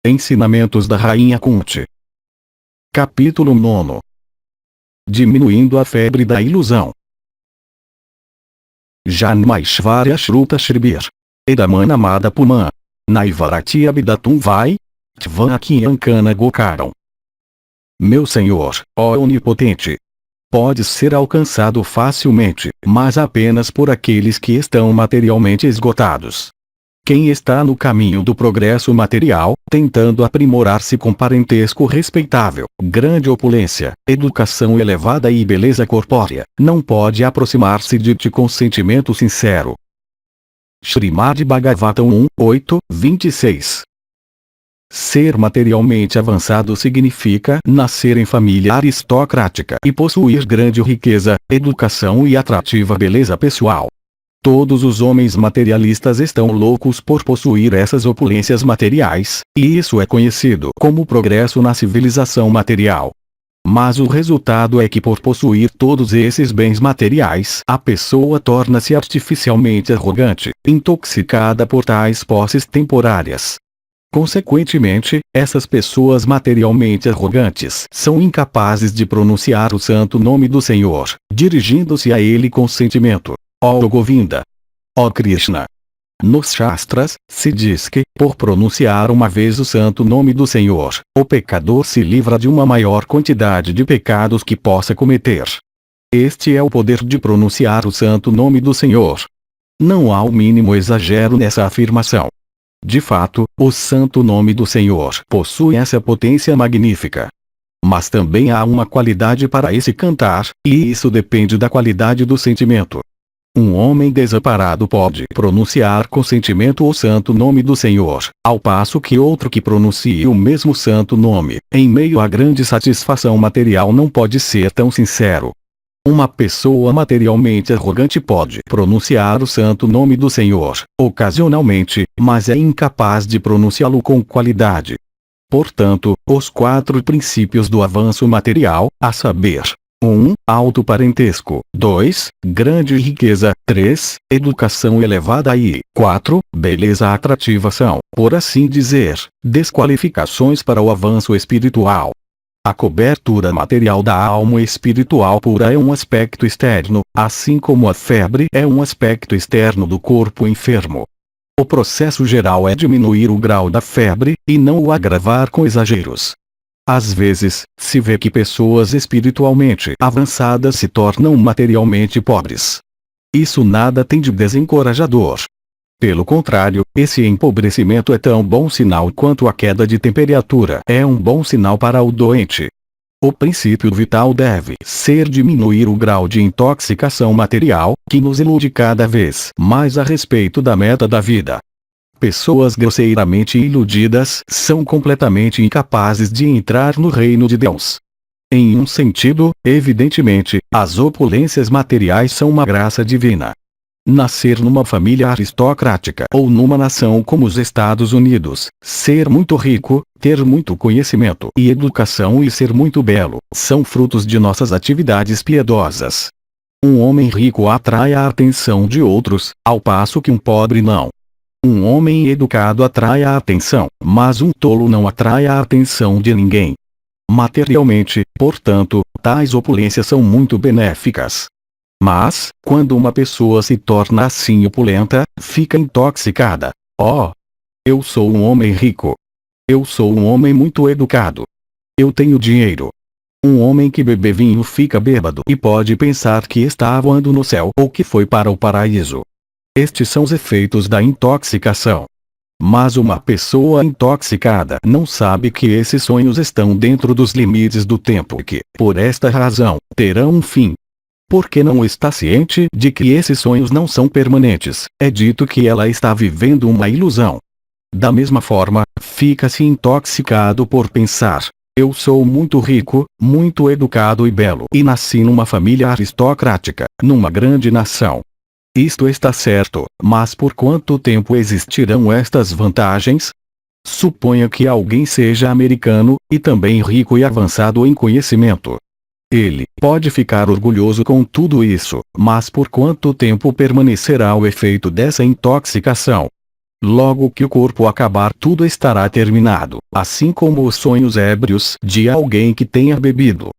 Ensinamentos da Rainha Kunti. Capítulo 9. Diminuindo a febre da ilusão. Janmaishvarya Shruta Shribir. Edamana Mada Puman. Naivarati Abdatum Vai. Tvan Akiankana Gokaram. Meu Senhor, ó Onipotente, pode ser alcançado facilmente, mas apenas por aqueles que estão materialmente esgotados. Quem está no caminho do progresso material, tentando aprimorar-se com parentesco respeitável, grande opulência, educação elevada e beleza corpórea, não pode aproximar-se de ti com sentimento sincero. Srimad Bhagavatam 1:8-26. Ser materialmente avançado significa nascer em família aristocrática e possuir grande riqueza, educação e atrativa beleza pessoal. Todos os homens materialistas estão loucos por possuir essas opulências materiais, e isso é conhecido como progresso na civilização material. Mas o resultado é que por possuir todos esses bens materiais, a pessoa torna-se artificialmente arrogante, intoxicada por tais posses temporárias. Consequentemente, essas pessoas materialmente arrogantes são incapazes de pronunciar o santo nome do Senhor, dirigindo-se a ele com sentimento: ó Govinda, ó Krishna. Nos Shastras, se diz que, por pronunciar uma vez o santo nome do Senhor, o pecador se livra de uma maior quantidade de pecados que possa cometer. Este é o poder de pronunciar o santo nome do Senhor. Não há o mínimo exagero nessa afirmação. De fato, o santo nome do Senhor possui essa potência magnífica. Mas também há uma qualidade para esse cantar, e isso depende da qualidade do sentimento. Um homem desamparado pode pronunciar com sentimento o santo nome do Senhor, ao passo que outro que pronuncie o mesmo santo nome, em meio a grande satisfação material, não pode ser tão sincero. Uma pessoa materialmente arrogante pode pronunciar o santo nome do Senhor, ocasionalmente, mas é incapaz de pronunciá-lo com qualidade. Portanto, os 4 princípios do avanço material, a saber: 1. Alto parentesco, 2. Grande riqueza, 3. Educação elevada e 4. Beleza atrativa são, por assim dizer, desqualificações para o avanço espiritual. A cobertura material da alma espiritual pura é um aspecto externo, assim como a febre é um aspecto externo do corpo enfermo. O processo geral é diminuir o grau da febre, e não o agravar com exageros. Às vezes, se vê que pessoas espiritualmente avançadas se tornam materialmente pobres. Isso nada tem de desencorajador. Pelo contrário, esse empobrecimento é tão bom sinal quanto a queda de temperatura é um bom sinal para o doente. O princípio vital deve ser diminuir o grau de intoxicação material, que nos ilude cada vez mais a respeito da meta da vida. Pessoas grosseiramente iludidas são completamente incapazes de entrar no reino de Deus. Em um sentido, evidentemente, as opulências materiais são uma graça divina. Nascer numa família aristocrática ou numa nação como os Estados Unidos, ser muito rico, ter muito conhecimento e educação e ser muito belo, são frutos de nossas atividades piedosas. Um homem rico atrai a atenção de outros, ao passo que um pobre não. Um homem educado atrai a atenção, mas um tolo não atrai a atenção de ninguém. Materialmente, portanto, tais opulências são muito benéficas. Mas, quando uma pessoa se torna assim opulenta, fica intoxicada. Oh! Eu sou um homem rico. Eu sou um homem muito educado. Eu tenho dinheiro. Um homem que bebe vinho fica bêbado e pode pensar que está voando no céu ou que foi para o paraíso. Estes são os efeitos da intoxicação. Mas uma pessoa intoxicada não sabe que esses sonhos estão dentro dos limites do tempo e que, por esta razão, terão um fim. Porque não está ciente de que esses sonhos não são permanentes, é dito que ela está vivendo uma ilusão. Da mesma forma, fica-se intoxicado por pensar: eu sou muito rico, muito educado e belo e nasci numa família aristocrática, numa grande nação. Isto está certo, mas por quanto tempo existirão estas vantagens? Suponha que alguém seja americano, e também rico e avançado em conhecimento. Ele pode ficar orgulhoso com tudo isso, mas por quanto tempo permanecerá o efeito dessa intoxicação? Logo que o corpo acabar, tudo estará terminado, assim como os sonhos ébrios de alguém que tenha bebido.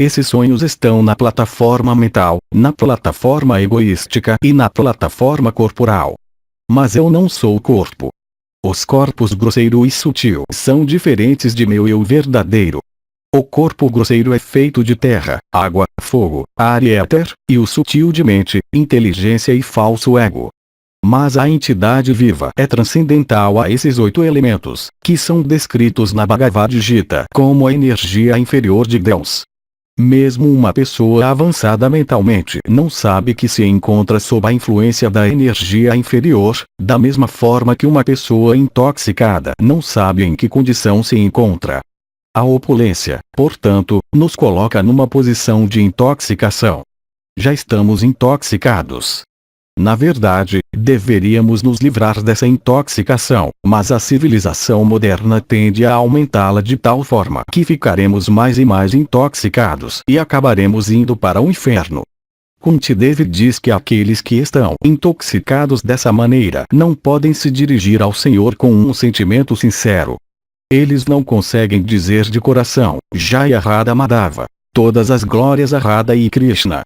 Esses sonhos estão na plataforma mental, na plataforma egoística e na plataforma corporal. Mas eu não sou o corpo. Os corpos grosseiro e sutil são diferentes de meu eu verdadeiro. O corpo grosseiro é feito de terra, água, fogo, ar e éter, e o sutil de mente, inteligência e falso ego. Mas a entidade viva é transcendental a esses 8 elementos, que são descritos na Bhagavad Gita como a energia inferior de Deus. Mesmo uma pessoa avançada mentalmente não sabe que se encontra sob a influência da energia inferior, da mesma forma que uma pessoa intoxicada não sabe em que condição se encontra. A opulência, portanto, nos coloca numa posição de intoxicação. Já estamos intoxicados. Na verdade, deveríamos nos livrar dessa intoxicação, mas a civilização moderna tende a aumentá-la de tal forma que ficaremos mais e mais intoxicados e acabaremos indo para o inferno. Kunti-Devi diz que aqueles que estão intoxicados dessa maneira não podem se dirigir ao Senhor com um sentimento sincero. Eles não conseguem dizer de coração, Jaya Radha Madhava, todas as glórias a Radha e Krishna.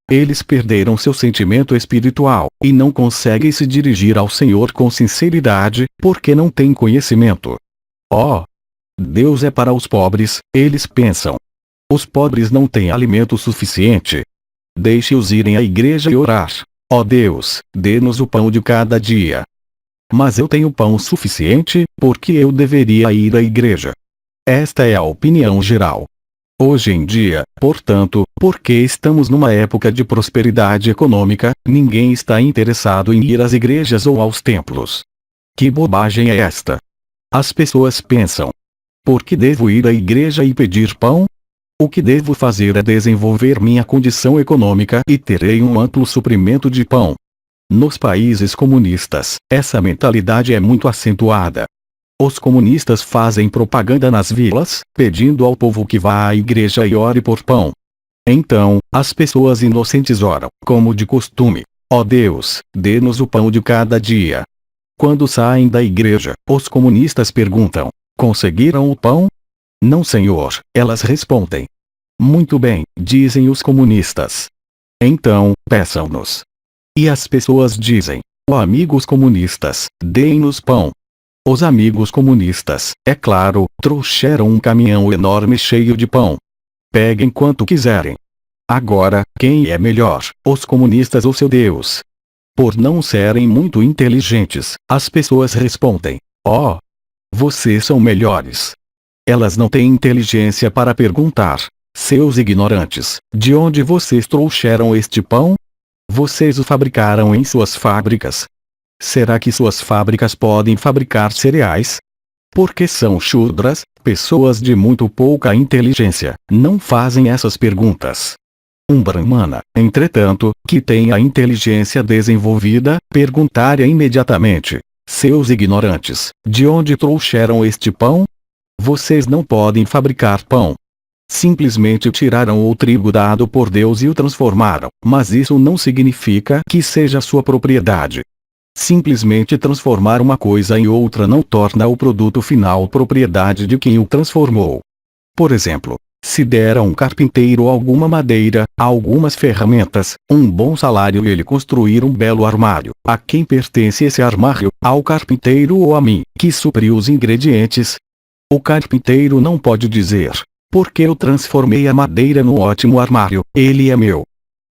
Eles perderam seu sentimento espiritual, e não conseguem se dirigir ao Senhor com sinceridade, porque não têm conhecimento. Oh! Deus é para os pobres, eles pensam. Os pobres não têm alimento suficiente. Deixe-os irem à igreja e orar. Ó Deus, dê-nos o pão de cada dia. Mas eu tenho pão suficiente, porque eu deveria ir à igreja. Esta é a opinião geral. Hoje em dia, portanto, porque estamos numa época de prosperidade econômica, ninguém está interessado em ir às igrejas ou aos templos. Que bobagem é esta? As pessoas pensam: por que devo ir à igreja e pedir pão? O que devo fazer é desenvolver minha condição econômica e terei um amplo suprimento de pão. Nos países comunistas, essa mentalidade é muito acentuada. Os comunistas fazem propaganda nas vilas, pedindo ao povo que vá à igreja e ore por pão. Então, as pessoas inocentes oram, como de costume: ó Deus, dê-nos o pão de cada dia. Quando saem da igreja, os comunistas perguntam: conseguiram o pão? Não, senhor, elas respondem. Muito bem, dizem os comunistas. Então, peçam-nos. E as pessoas dizem: ó amigos comunistas, deem-nos pão. Os amigos comunistas, é claro, trouxeram um caminhão enorme cheio de pão. Peguem quanto quiserem. Agora, quem é melhor, os comunistas ou seu Deus? Por não serem muito inteligentes, as pessoas respondem: ó, vocês são melhores. Elas não têm inteligência para perguntar: seus ignorantes, de onde vocês trouxeram este pão? Vocês o fabricaram em suas fábricas. Será que suas fábricas podem fabricar cereais? Porque são Shudras, pessoas de muito pouca inteligência, não fazem essas perguntas. Um Brahmana, entretanto, que tem a inteligência desenvolvida, perguntaria imediatamente: seus ignorantes, de onde trouxeram este pão? Vocês não podem fabricar pão. Simplesmente tiraram o trigo dado por Deus e o transformaram, mas isso não significa que seja sua propriedade. Simplesmente transformar uma coisa em outra não torna o produto final propriedade de quem o transformou. Por exemplo, se der a um carpinteiro alguma madeira, algumas ferramentas, um bom salário e ele construir um belo armário, a quem pertence esse armário? Ao carpinteiro ou a mim, que supriu os ingredientes? O carpinteiro não pode dizer: porque eu transformei a madeira num ótimo armário, ele é meu.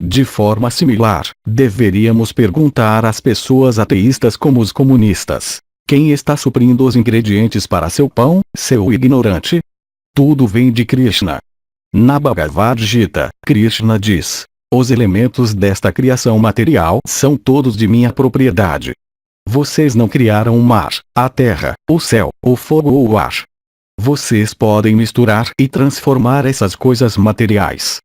De forma similar, deveríamos perguntar às pessoas ateístas como os comunistas: quem está suprindo os ingredientes para seu pão, seu ignorante? Tudo vem de Krishna. Na Bhagavad Gita, Krishna diz: os elementos desta criação material são todos de minha propriedade. Vocês não criaram o mar, a terra, o céu, o fogo ou o ar. Vocês podem misturar e transformar essas coisas materiais.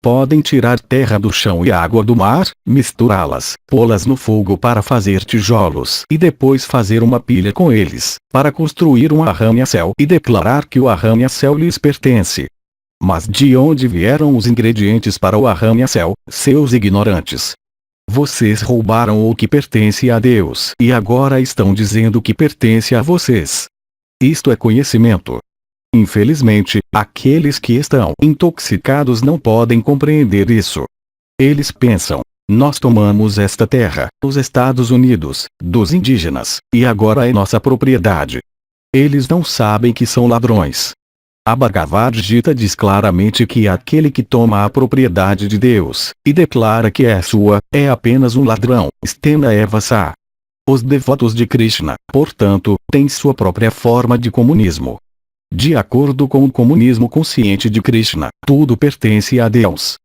Podem tirar terra do chão e água do mar, misturá-las, pô-las no fogo para fazer tijolos e depois fazer uma pilha com eles, para construir um arranha-céu e declarar que o arranha-céu lhes pertence. Mas de onde vieram os ingredientes para o arranha-céu, seus ignorantes? Vocês roubaram o que pertence a Deus e agora estão dizendo que pertence a vocês. Isto é conhecimento. Infelizmente, aqueles que estão intoxicados não podem compreender isso. Eles pensam: nós tomamos esta terra, os Estados Unidos, dos indígenas, e agora é nossa propriedade. Eles não sabem que são ladrões. A Bhagavad Gita diz claramente que aquele que toma a propriedade de Deus, e declara que é sua, é apenas um ladrão. Stena Evasa. Os devotos de Krishna, portanto, têm sua própria forma de comunismo. De acordo com o comunismo consciente de Krishna, tudo pertence a Deus.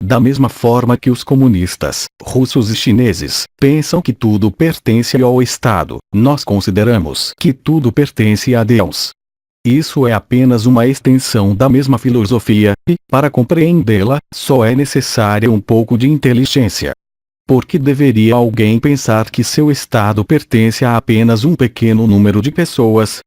Da mesma forma que os comunistas, russos e chineses, pensam que tudo pertence ao Estado, nós consideramos que tudo pertence a Deus. Isso é apenas uma extensão da mesma filosofia, e, para compreendê-la, só é necessária um pouco de inteligência. Por que deveria alguém pensar que seu Estado pertence a apenas um pequeno número de pessoas?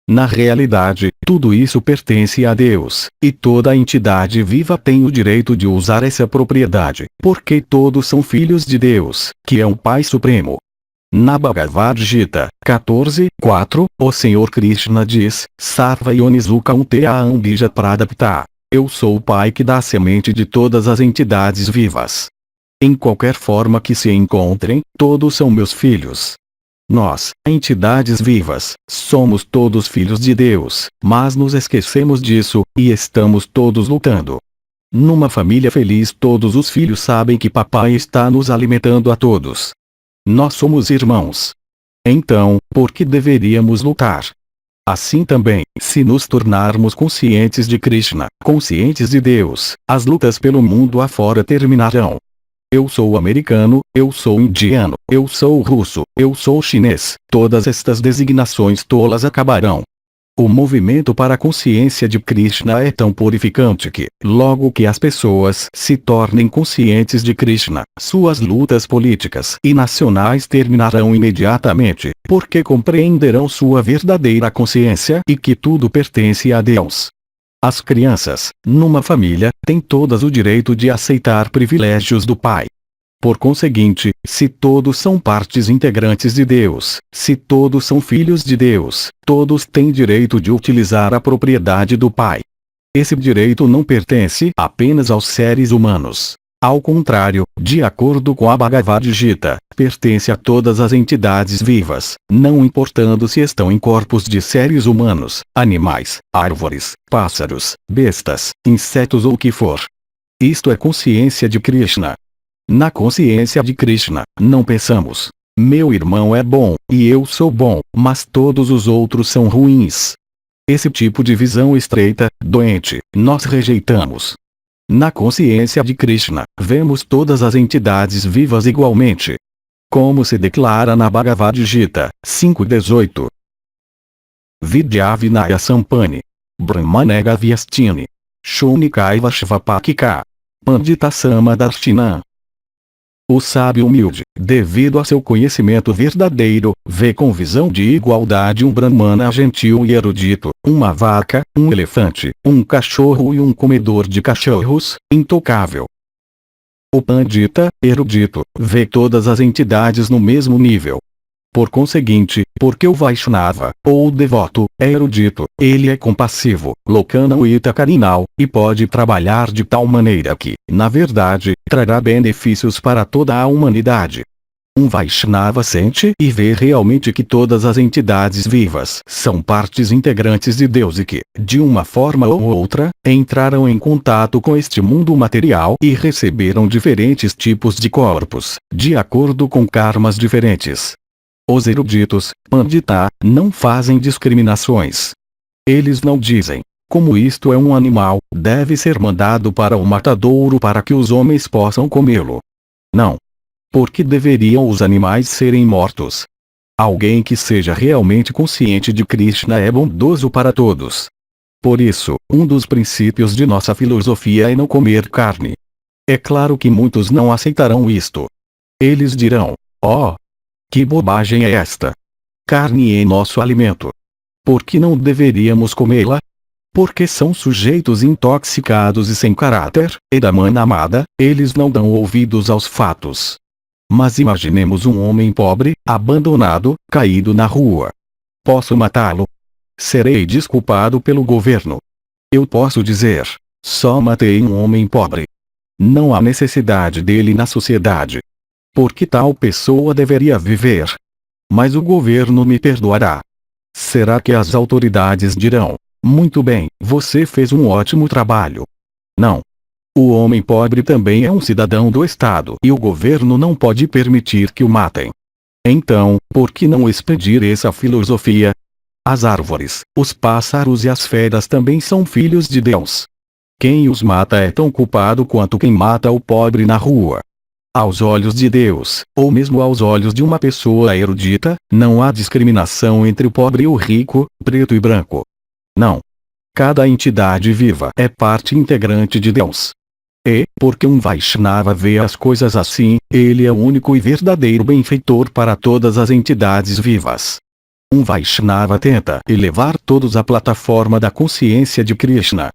Na realidade, tudo isso pertence a Deus, e toda entidade viva tem o direito de usar essa propriedade, porque todos são filhos de Deus, que é um Pai Supremo. Na Bhagavad Gita 14:4, o Senhor Krishna diz: Sarva Yonizuka Unteam Bija Pradapta. Eu sou o Pai que dá a semente de todas as entidades vivas. Em qualquer forma que se encontrem, todos são meus filhos. Nós, entidades vivas, somos todos filhos de Deus, mas nos esquecemos disso, e estamos todos lutando. Numa família feliz todos os filhos sabem que papai está nos alimentando a todos. Nós somos irmãos. Então, por que deveríamos lutar? Assim também, se nos tornarmos conscientes de Krishna, conscientes de Deus, as lutas pelo mundo afora terminarão. Eu sou americano, eu sou indiano, eu sou russo, eu sou chinês, todas estas designações tolas acabarão. O movimento para a consciência de Krishna é tão purificante que, logo que as pessoas se tornem conscientes de Krishna, suas lutas políticas e nacionais terminarão imediatamente, porque compreenderão sua verdadeira consciência e que tudo pertence a Deus. As crianças, numa família, têm todas o direito de aceitar privilégios do pai. Por conseguinte, se todos são partes integrantes de Deus, se todos são filhos de Deus, todos têm direito de utilizar a propriedade do pai. Esse direito não pertence apenas aos seres humanos. Ao contrário, de acordo com a Bhagavad Gita, pertence a todas as entidades vivas, não importando se estão em corpos de seres humanos, animais, árvores, pássaros, bestas, insetos ou o que for. Isto é consciência de Krishna. Na consciência de Krishna, não pensamos: meu irmão é bom, e eu sou bom, mas todos os outros são ruins. Esse tipo de visão estreita, doente, nós rejeitamos. Na consciência de Krishna, vemos todas as entidades vivas igualmente. Como se declara na Bhagavad Gita 5:18. Vidya Vinaya Sampani. Brahmanega Vyastini. Shunikaiva Shvapakika. Pandita Samadarshina. O sábio humilde, devido a seu conhecimento verdadeiro, vê com visão de igualdade um brahmana gentil e erudito, uma vaca, um elefante, um cachorro e um comedor de cachorros, intocável. O pandita, erudito, vê todas as entidades no mesmo nível. Por conseguinte, porque o Vaishnava, ou o devoto, é erudito, ele é compassivo, lokanauyita carinal, e pode trabalhar de tal maneira que, na verdade, trará benefícios para toda a humanidade. Um Vaishnava sente e vê realmente que todas as entidades vivas são partes integrantes de Deus e que, de uma forma ou outra, entraram em contato com este mundo material e receberam diferentes tipos de corpos, de acordo com karmas diferentes. Os eruditos, pandita, não fazem discriminações. Eles não dizem: como isto é um animal, deve ser mandado para o matadouro para que os homens possam comê-lo. Não. Por que deveriam os animais serem mortos? Alguém que seja realmente consciente de Krishna é bondoso para todos. Por isso, um dos princípios de nossa filosofia é não comer carne. É claro que muitos não aceitarão isto. Eles dirão: oh, que bobagem é esta? Carne é nosso alimento. Por que não deveríamos comê-la? Porque são sujeitos intoxicados e sem caráter, e da mãe amada, eles não dão ouvidos aos fatos. Mas imaginemos um homem pobre, abandonado, caído na rua. Posso matá-lo? Serei desculpado pelo governo. Eu posso dizer: só matei um homem pobre. Não há necessidade dele na sociedade. Porque tal pessoa deveria viver. Mas o governo me perdoará. Será que as autoridades dirão: muito bem, você fez um ótimo trabalho? Não. O homem pobre também é um cidadão do Estado e o governo não pode permitir que o matem. Então, por que não expedir essa filosofia? As árvores, os pássaros e as feras também são filhos de Deus. Quem os mata é tão culpado quanto quem mata o pobre na rua. Aos olhos de Deus, ou mesmo aos olhos de uma pessoa erudita, não há discriminação entre o pobre e o rico, preto e branco. Não. Cada entidade viva é parte integrante de Deus. E, porque um Vaishnava vê as coisas assim, ele é o único e verdadeiro benfeitor para todas as entidades vivas. Um Vaishnava tenta elevar todos à plataforma da consciência de Krishna.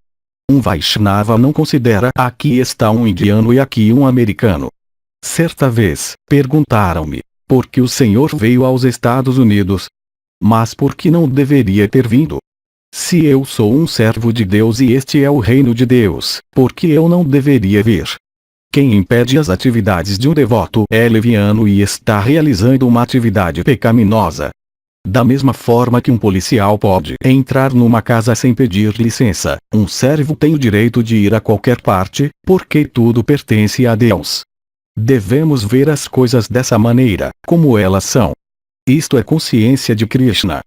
Um Vaishnava não considera: aqui está um indiano e aqui um americano. Certa vez, perguntaram-me: por que o Senhor veio aos Estados Unidos? Mas por que não deveria ter vindo? Se eu sou um servo de Deus e este é o reino de Deus, por que eu não deveria vir? Quem impede as atividades de um devoto é leviano e está realizando uma atividade pecaminosa. Da mesma forma que um policial pode entrar numa casa sem pedir licença, um servo tem o direito de ir a qualquer parte, porque tudo pertence a Deus. Devemos ver as coisas dessa maneira, como elas são. Isto é consciência de Krishna.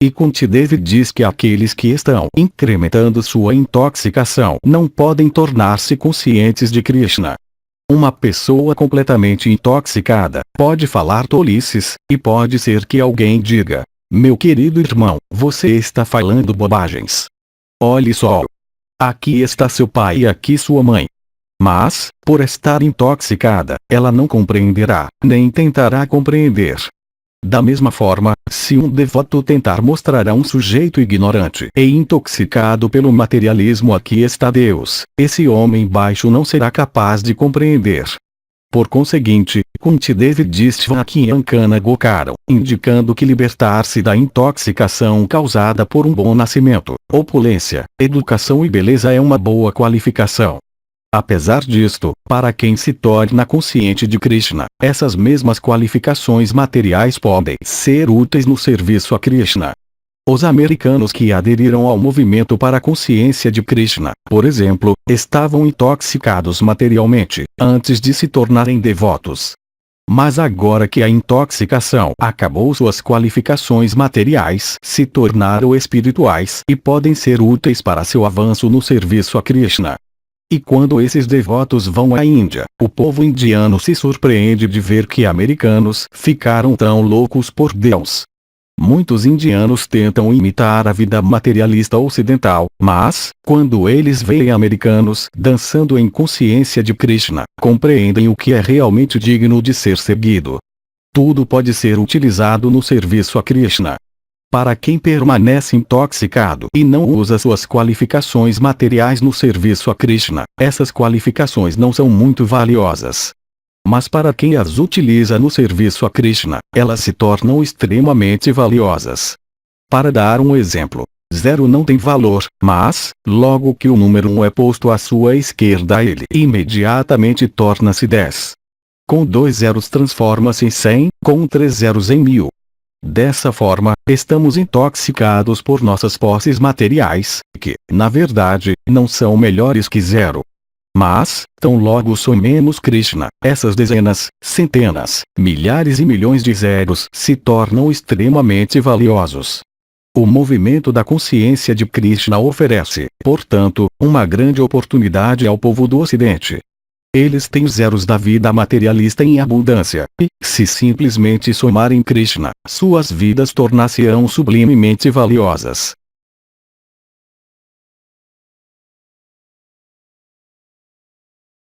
E Kuntidevi diz que aqueles que estão incrementando sua intoxicação não podem tornar-se conscientes de Krishna. Uma pessoa completamente intoxicada pode falar tolices, e pode ser que alguém diga: meu querido irmão, você está falando bobagens. Olhe só. Aqui está seu pai e aqui sua mãe. Mas, por estar intoxicada, ela não compreenderá, nem tentará compreender. Da mesma forma, se um devoto tentar mostrar a um sujeito ignorante e intoxicado pelo materialismo: aqui está Deus, esse homem baixo não será capaz de compreender. Por conseguinte, Kuntidevi diz Shvakiyankana Gokaram, indicando que libertar-se da intoxicação causada por um bom nascimento, opulência, educação e beleza é uma boa qualificação. Apesar disto, para quem se torna consciente de Krishna, essas mesmas qualificações materiais podem ser úteis no serviço a Krishna. Os americanos que aderiram ao movimento para a consciência de Krishna, por exemplo, estavam intoxicados materialmente, antes de se tornarem devotos. Mas agora que a intoxicação acabou, suas qualificações materiais se tornaram espirituais e podem ser úteis para seu avanço no serviço a Krishna. E quando esses devotos vão à Índia, o povo indiano se surpreende de ver que americanos ficaram tão loucos por Deus. Muitos indianos tentam imitar a vida materialista ocidental, mas, quando eles veem americanos dançando em consciência de Krishna, compreendem o que é realmente digno de ser seguido. Tudo pode ser utilizado no serviço a Krishna. Para quem permanece intoxicado e não usa suas qualificações materiais no serviço a Krishna, essas qualificações não são muito valiosas. Mas para quem as utiliza no serviço a Krishna, elas se tornam extremamente valiosas. Para dar um exemplo, 0 não tem valor, mas, logo que o número 1 é posto à sua esquerda, ele imediatamente torna-se 10. Com 2 zeros transforma-se em 100, com 3 zeros em 1000. Dessa forma, estamos intoxicados por nossas posses materiais, que, na verdade, não são melhores que 0. Mas, tão logo somemos Krishna, essas dezenas, centenas, milhares e milhões de zeros se tornam extremamente valiosos. O movimento da consciência de Krishna oferece, portanto, uma grande oportunidade ao povo do Ocidente. Eles têm zeros da vida materialista em abundância, e, se simplesmente somarem Krishna, suas vidas tornar-se-ão sublimemente valiosas.